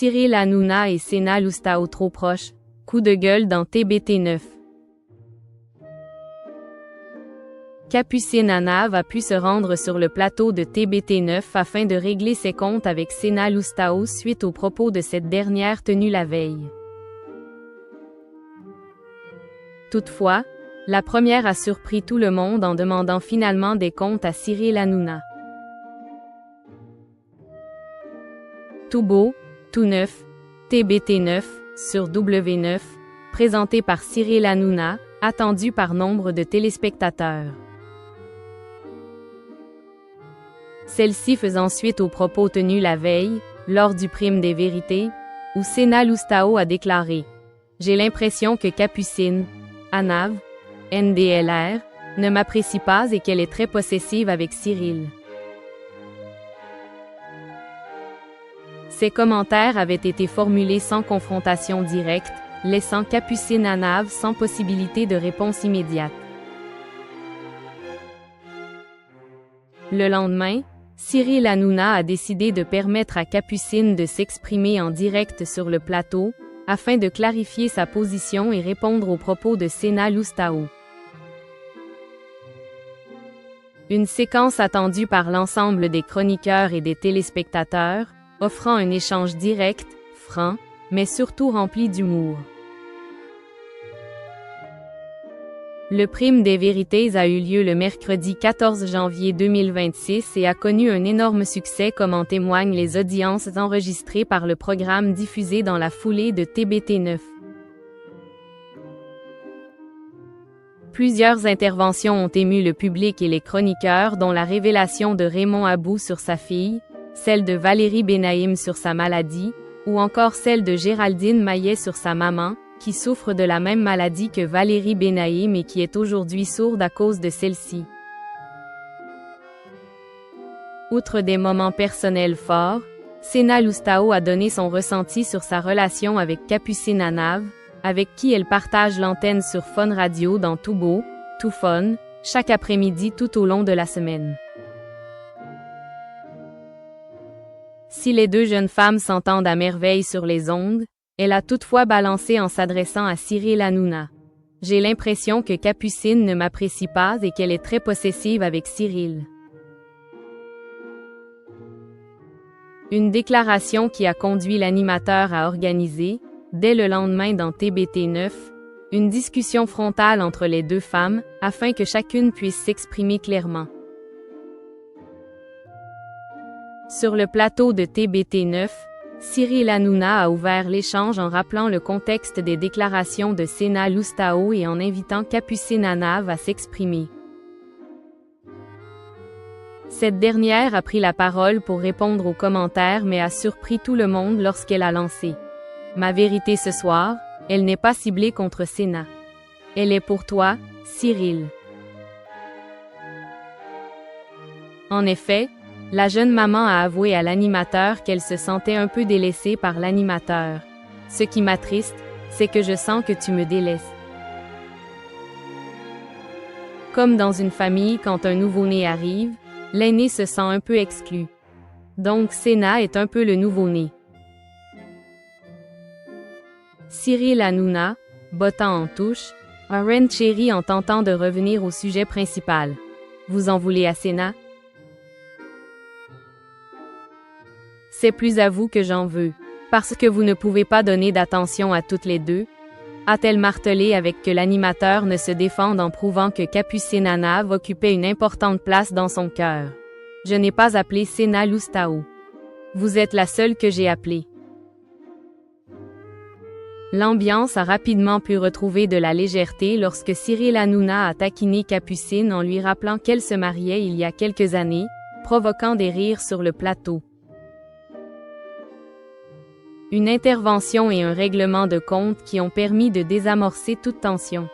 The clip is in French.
Cyril Hanouna et Cena Loustao trop proches, coup de gueule dans TBT9. Capucine Hanav a pu se rendre sur le plateau de TBT9 afin de régler ses comptes avec Cena Loustao suite aux propos de cette dernière tenus la veille. Toutefois, la première a surpris tout le monde en demandant finalement des comptes à Cyril Hanouna. Tout beau, tout neuf, TBT9, sur W9, présenté par Cyril Hanouna, attendu par nombre de téléspectateurs. Celle-ci faisant suite aux propos tenus la veille, lors du Prime des Vérités, où Cena Loustao a déclaré « J'ai l'impression que Capucine, Hanav, NDLR, ne m'apprécie pas et qu'elle est très possessive avec Cyril. » Ces commentaires avaient été formulés sans confrontation directe, laissant Capucine Hanav sans possibilité de réponse immédiate. Le lendemain, Cyril Hanouna a décidé de permettre à Capucine de s'exprimer en direct sur le plateau, afin de clarifier sa position et répondre aux propos de Cena Loustao. Une séquence attendue par l'ensemble des chroniqueurs et des téléspectateurs, offrant un échange direct, franc, mais surtout rempli d'humour. Le Prime des Vérités a eu lieu le mercredi 14 janvier 2026 et a connu un énorme succès comme en témoignent les audiences enregistrées par le programme diffusé dans la foulée de TBT9. Plusieurs interventions ont ému le public et les chroniqueurs dont la révélation de Raymond Abou sur sa fille, celle de Valérie Benaïm sur sa maladie, ou encore celle de Géraldine Maillet sur sa maman, qui souffre de la même maladie que Valérie Benaïm et qui est aujourd'hui sourde à cause de celle-ci. Outre des moments personnels forts, Cena Loustao a donné son ressenti sur sa relation avec Capucine Hanav, avec qui elle partage l'antenne sur Fun Radio dans Tout Beau, Tout Fun, chaque après-midi tout au long de la semaine. Si les deux jeunes femmes s'entendent à merveille sur les ondes, elle a toutefois balancé en s'adressant à Cyril Hanouna. « J'ai l'impression que Capucine ne m'apprécie pas et qu'elle est très possessive avec Cyril. » Une déclaration qui a conduit l'animateur à organiser, dès le lendemain dans TBT9, une discussion frontale entre les deux femmes, afin que chacune puisse s'exprimer clairement. Sur le plateau de TBT9, Cyril Hanouna a ouvert l'échange en rappelant le contexte des déclarations de Cena Loustao et en invitant Capucine Hanav à s'exprimer. Cette dernière a pris la parole pour répondre aux commentaires mais a surpris tout le monde lorsqu'elle a lancé « Ma vérité ce soir, elle n'est pas ciblée contre Cena. Elle est pour toi, Cyril. » En effet, la jeune maman a avoué à l'animateur qu'elle se sentait un peu délaissée par l'animateur. « Ce qui m'attriste, c'est que je sens que tu me délaisses. » Comme dans une famille quand un nouveau-né arrive, l'aîné se sent un peu exclu. Donc Cena est un peu le nouveau-né. Cyril Hanouna, bottant en touche, a renchéri en tentant de revenir au sujet principal. Vous en voulez à Cena? C'est plus à vous que j'en veux, parce que vous ne pouvez pas donner d'attention à toutes les deux, a-t-elle martelé avec que l'animateur ne se défende en prouvant que Capucine Hanav occupait une importante place dans son cœur. Je n'ai pas appelé Cena Loustao. Vous êtes la seule que j'ai appelée. L'ambiance a rapidement pu retrouver de la légèreté lorsque Cyril Hanouna a taquiné Capucine en lui rappelant qu'elle se mariait il y a quelques années, provoquant des rires sur le plateau. Une intervention et un règlement de compte qui ont permis de désamorcer toute tension.